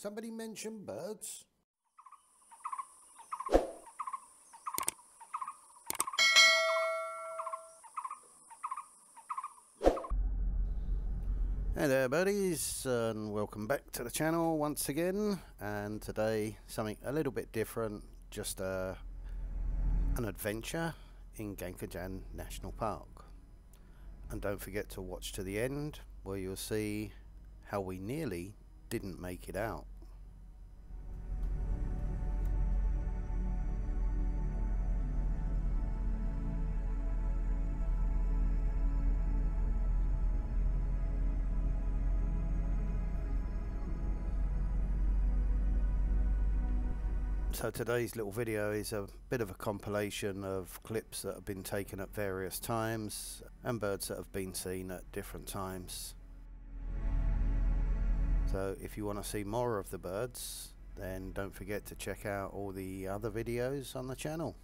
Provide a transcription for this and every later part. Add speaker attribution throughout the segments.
Speaker 1: somebody mention birds? Hey there buddies, and welcome back to the channel once again. And today something a little bit different, just an adventure in Kaeng Krachan National Park. And don't forget to watch to the end, where you'll see how we nearly didn't make it out. So today's little video is a bit of a compilation of clips that have been taken at various times and birds that have been seen at different times. So if you want to see more of the birds, then don't forget to check out all the other videos on the channel.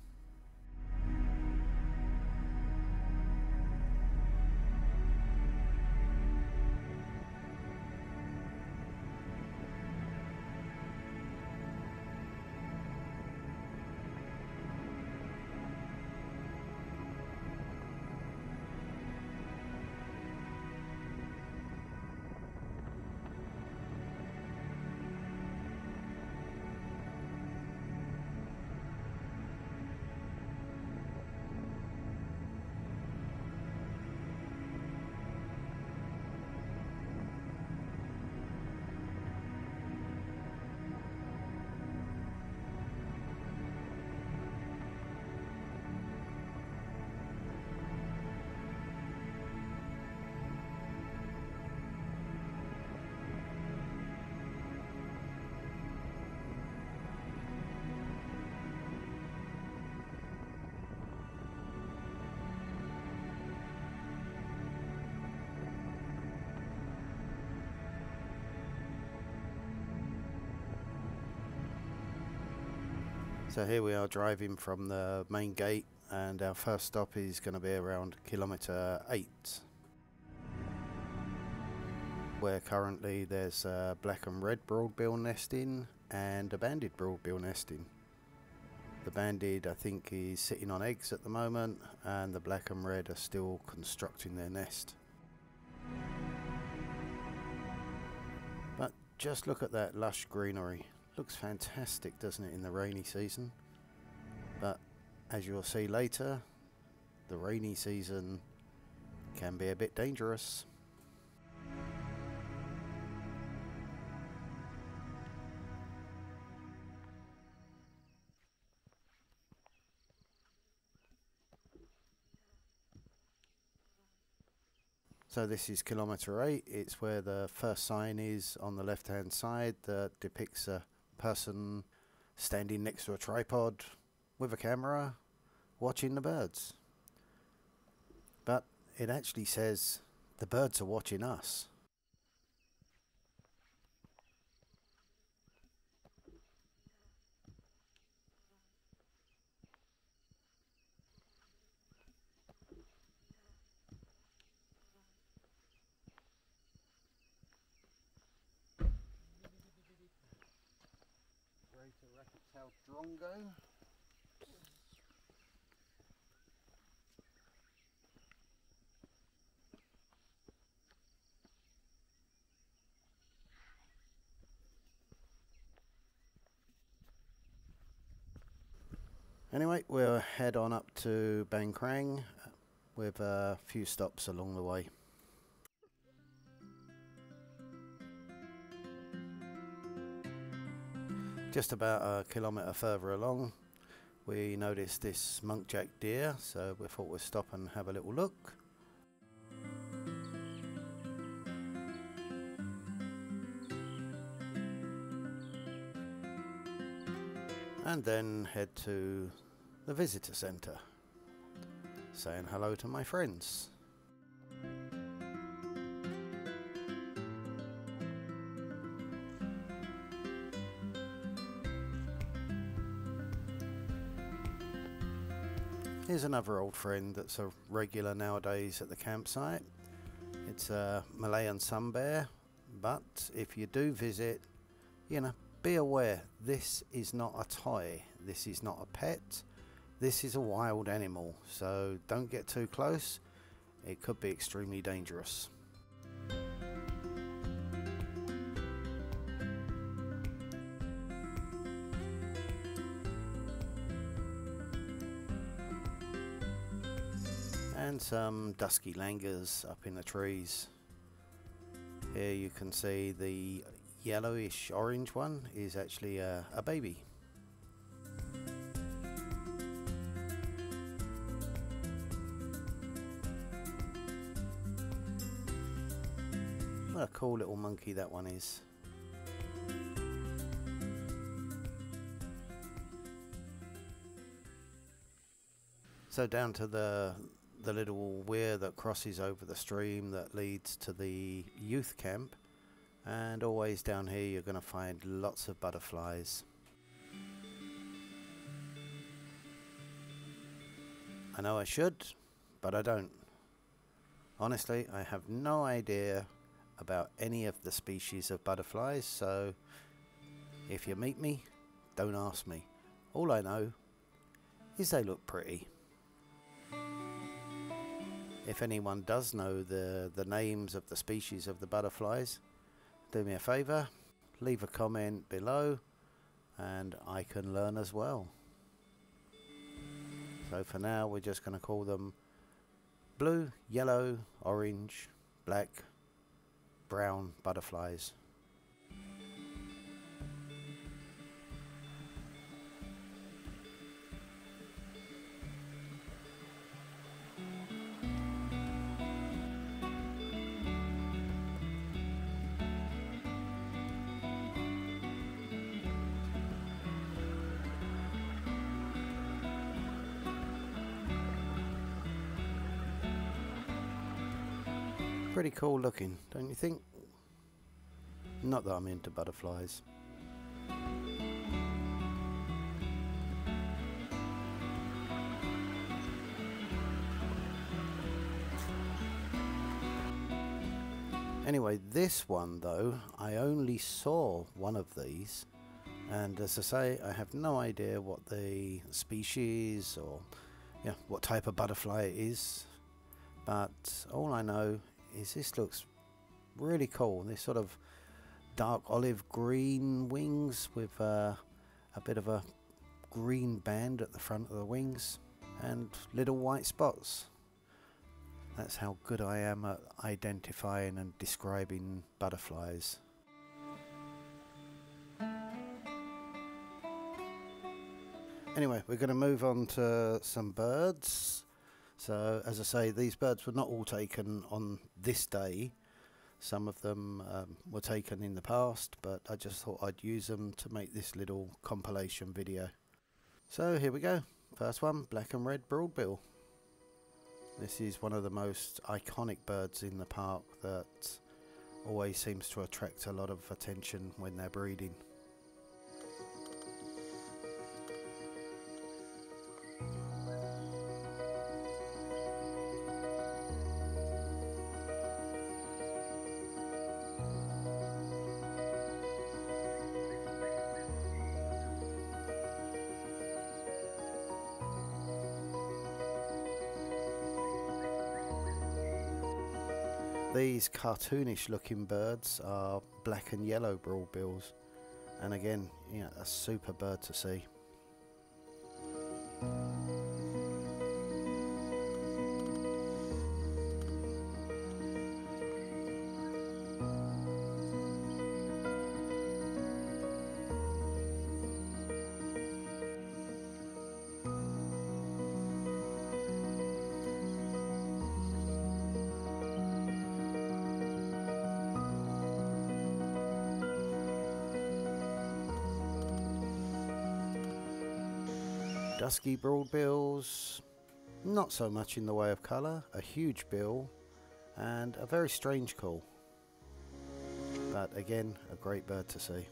Speaker 1: So here we are driving from the main gate, and our first stop is going to be around kilometre 8, where currently there's a black and red broadbill nesting and a banded broadbill nesting. The banded, I think, is sitting on eggs at the moment, and the black and red are still constructing their nest. But just look at that lush greenery. Looks fantastic, doesn't it, in the rainy season? But as you'll see later, the rainy season can be a bit dangerous. So this is kilometre 8. It's where the first sign is on the left hand side that depicts a person standing next to a tripod with a camera watching the birds. But it actually says the birds are watching us. Greater racket-tailed drongo. Anyway, we'll head on up to Kaeng Krachan with a few stops along the way. Just about a kilometre further along, we noticed this muntjac deer, so we thought we'd stop and have a little look. And then head to the visitor centre, saying hello to my friends. Here's another old friend that's a regular nowadays at the campsite. It's a Malayan sun bear, but if you do visit, you know, be aware, this is not a toy, this is not a pet, this is a wild animal, so don't get too close, it could be extremely dangerous. And some dusky langurs up in the trees. Here you can see the yellowish orange one is actually a baby. What a cool little monkey that one is. So down to the little weir that crosses over the stream that leads to the youth camp, and always down here you're going to find lots of butterflies. I know I should, but I don't. Honestly, I have no idea about any of the species of butterflies, so if you meet me, don't ask me. All I know is they look pretty. If anyone does know the names of the species of the butterflies, do me a favour, leave a comment below and I can learn as well. So for now we're just going to call them blue, yellow, orange, black, brown butterflies. Pretty cool looking, don't you think? Not that I'm into butterflies. Anyway, this one though, I only saw one of these, and as I say, I have no idea what the species or what type of butterfly it is, but all I know is this looks really cool. This sort of dark olive green wings with a bit of a green band at the front of the wings and little white spots. That's how good I am at identifying and describing butterflies. Anyway, we're going to move on to some birds. So, as I say, these birds were not all taken on this day. Some of them were taken in the past, but I just thought I'd use them to make this little compilation video. So, here we go. First one, black and red broadbill. This is one of the most iconic birds in the park that always seems to attract a lot of attention when they're breeding. These cartoonish looking birds are black and yellow broadbills, and again, a super bird to see. Dusky broadbills, not so much in the way of colour, a huge bill and a very strange call, but again a great bird to see.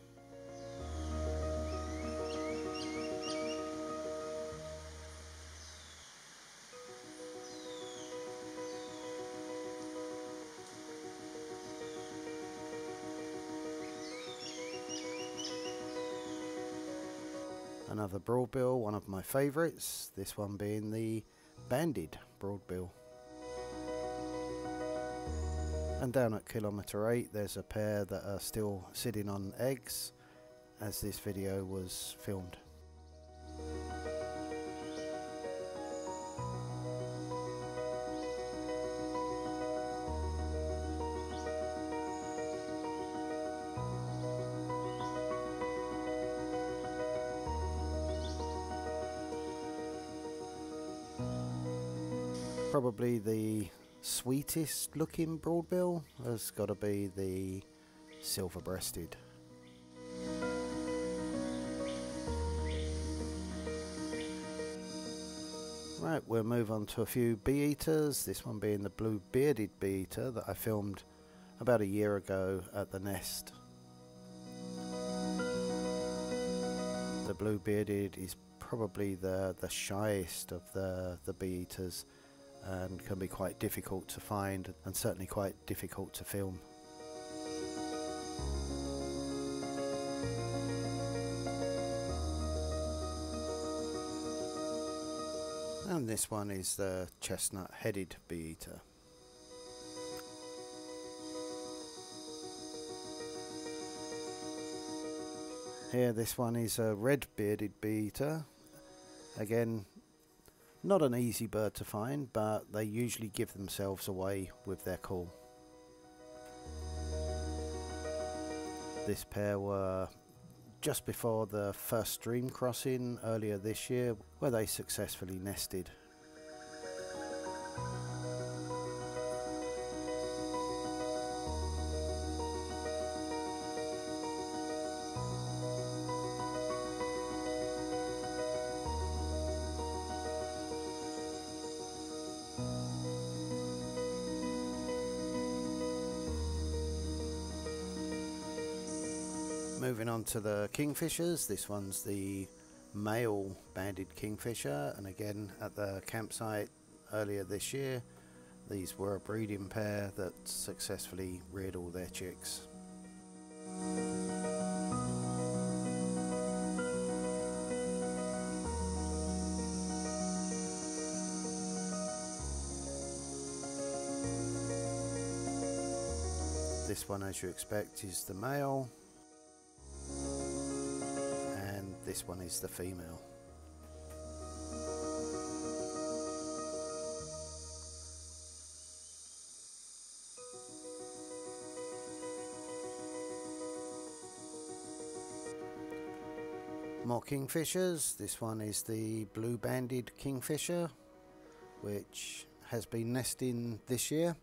Speaker 1: Another broadbill, one of my favourites, this one being the banded broadbill. And down at kilometre 8 there's a pair that are still sitting on eggs as this video was filmed. Probably the sweetest looking broadbill has got to be the silver breasted. Right, we'll move on to a few bee eaters, this one being the blue bearded bee eater that I filmed about a year ago at the nest. The blue bearded is probably the shyest of the bee eaters and can be quite difficult to find and certainly quite difficult to film. And this one is the chestnut headed bee eater. Here this one is a red bearded bee eater. Again, not an easy bird to find, but they usually give themselves away with their call. This pair were just before the first stream crossing earlier this year, where they successfully nested. Moving on to the kingfishers, this one's the male banded kingfisher, and again at the campsite earlier this year these were a breeding pair that successfully reared all their chicks. This one, as you expect, is the male. This one is the female. More kingfishers. This one is the blue banded kingfisher, which has been nesting this year.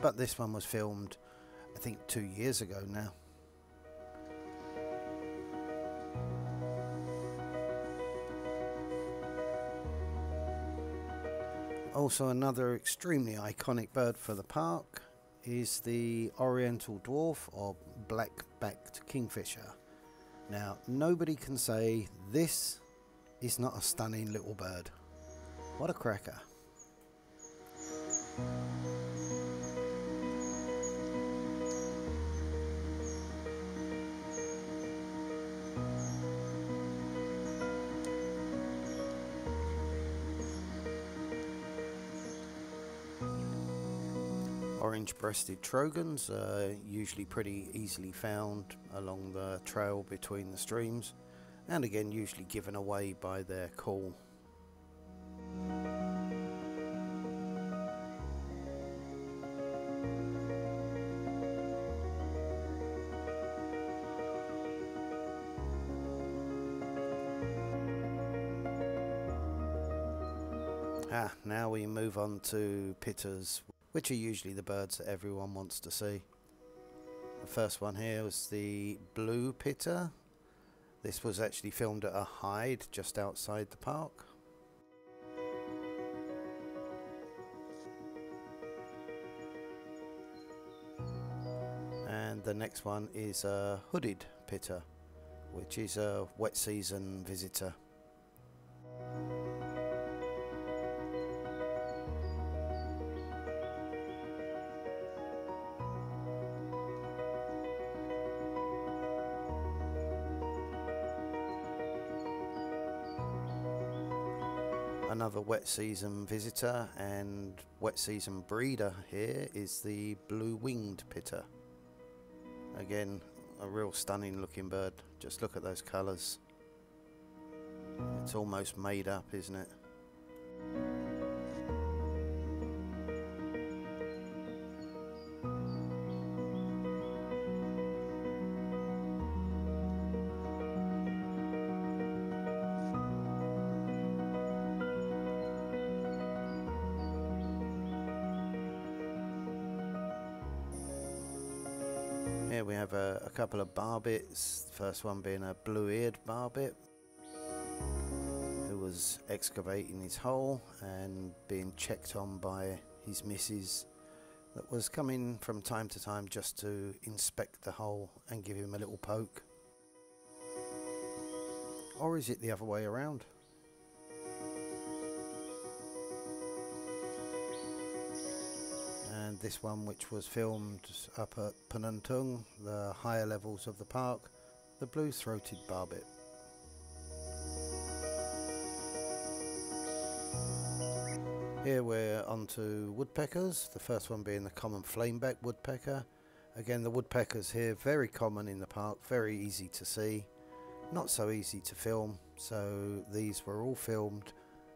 Speaker 1: But this one was filmed, I think, 2 years ago now. Also, another extremely iconic bird for the park is the oriental dwarf or black-backed kingfisher. Now, nobody can say this is not a stunning little bird. What a cracker. Orange-breasted trogons are usually pretty easily found along the trail between the streams, and again usually given away by their call. Now we move on to pitters, which are usually the birds that everyone wants to see. The first one here was the blue pitter. This was actually filmed at a hide just outside the park. And the next one is a hooded pitter, which is a wet season visitor. Another wet season visitor and wet season breeder here is the blue-winged pitter. Again, a real stunning looking bird. Just look at those colours. It's almost made up, isn't it? Here we have a couple of barbets, the first one being a blue-eared barbet who was excavating his hole and being checked on by his missus that was coming from time to time just to inspect the hole and give him a little poke. Or is it the other way around? And this one, which was filmed up at Penantung, the higher levels of the park, the blue-throated barbet. Here we're on to woodpeckers, the first one being the common flameback woodpecker. Again, the woodpeckers here, very common in the park, very easy to see, not so easy to film, so these were all filmed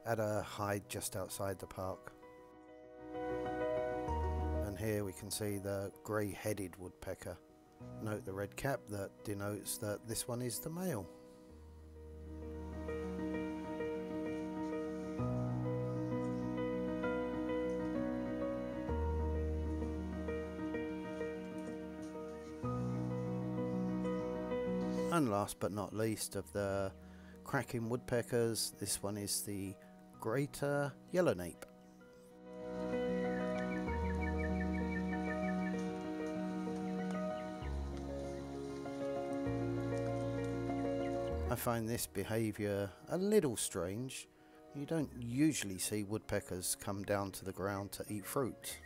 Speaker 1: at a hide just outside the park. Here we can see the grey-headed woodpecker. Note the red cap that denotes that this one is the male. And last but not least of the cracking woodpeckers, this one is the greater yellownape. I find this behaviour a little strange. You don't usually see woodpeckers come down to the ground to eat fruit,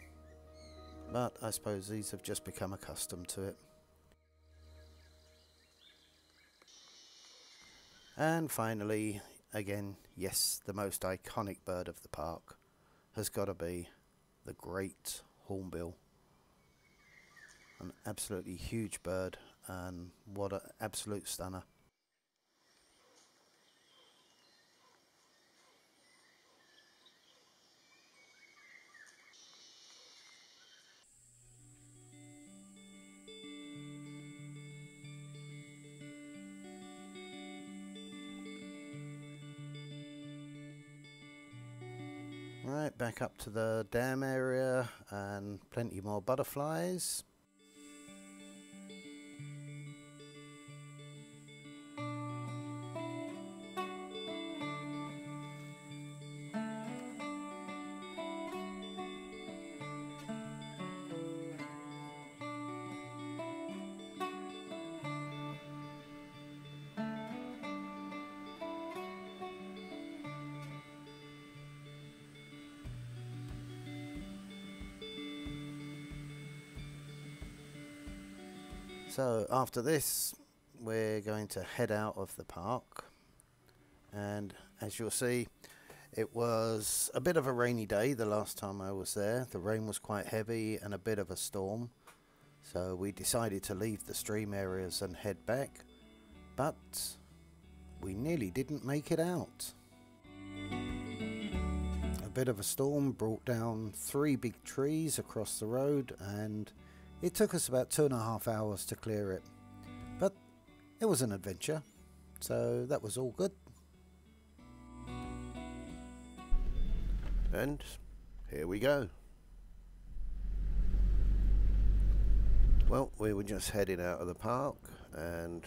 Speaker 1: but I suppose these have just become accustomed to it. And finally, again, yes, the most iconic bird of the park has got to be the great hornbill. An absolutely huge bird, and what an absolute stunner. Right, back up to the dam area and plenty more butterflies. So after this we're going to head out of the park, and as you'll see, it was a bit of a rainy day the last time I was there. The rain was quite heavy and a bit of a storm, so we decided to leave the stream areas and head back, but we nearly didn't make it out. A bit of a storm brought down 3 big trees across the road, and it took us about 2.5 hours to clear it, but it was an adventure, so that was all good.
Speaker 2: And here we go. Well, we were just heading out of the park and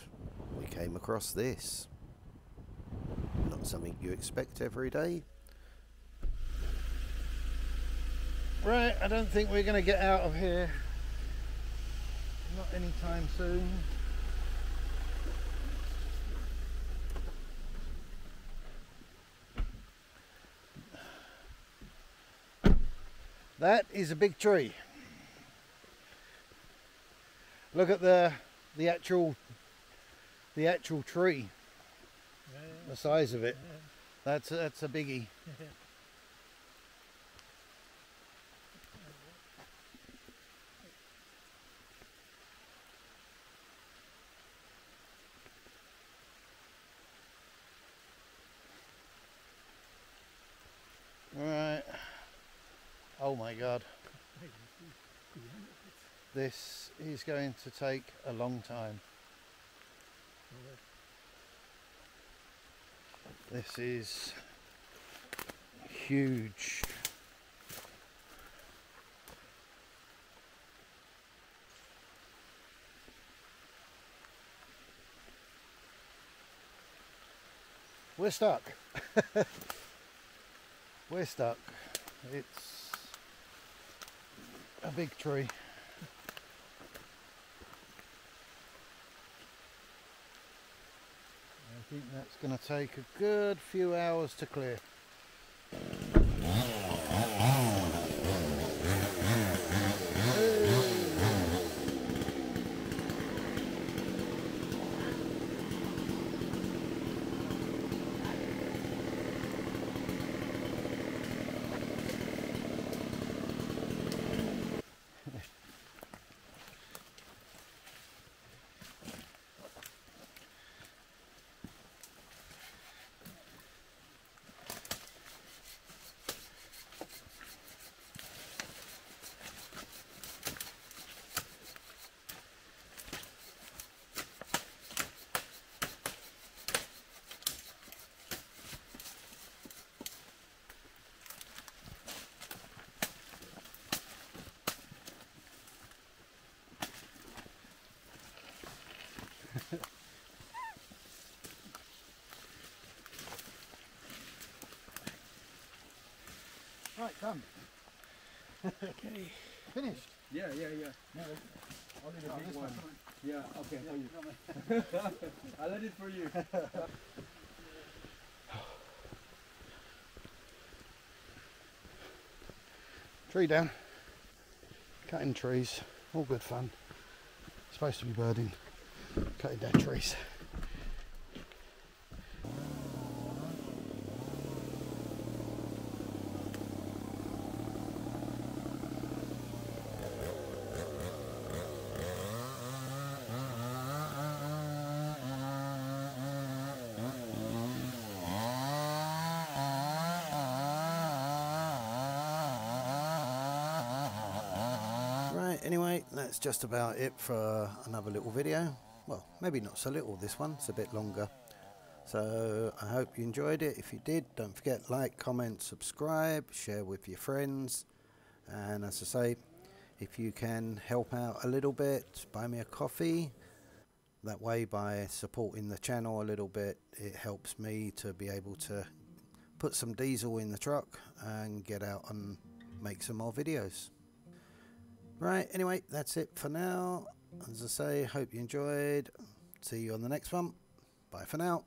Speaker 2: we came across this. Not something you expect every day.
Speaker 1: Right, I don't think we're going to get out of here. Not anytime soon. That is a big tree. Look at the actual tree. Yeah. The size of it. That's a biggie. Right. Oh my God. This is going to take a long time. This is huge. We're stuck. We're stuck. It's a big tree. I think that's going to take a good few hours to clear. Right, done.
Speaker 3: Okay.
Speaker 1: Finished.
Speaker 3: Yeah.
Speaker 1: No,
Speaker 3: Only the
Speaker 1: oh,
Speaker 3: big
Speaker 1: this
Speaker 3: one.
Speaker 1: one.
Speaker 3: Yeah, okay, for you. I let it for you.
Speaker 1: Tree down. Cutting trees. All good fun. Supposed to be birding. Cutting down trees. Right, anyway, that's just about it for another little video. Well, maybe not so little, this one, it's a bit longer. So I hope you enjoyed it. If you did, don't forget, like, comment, subscribe, share with your friends. And as I say, if you can help out a little bit, buy me a coffee. That way, by supporting the channel a little bit, it helps me to be able to put some diesel in the truck and get out and make some more videos. Right, anyway, that's it for now. As I say, hope you enjoyed. See you on the next one. Bye for now.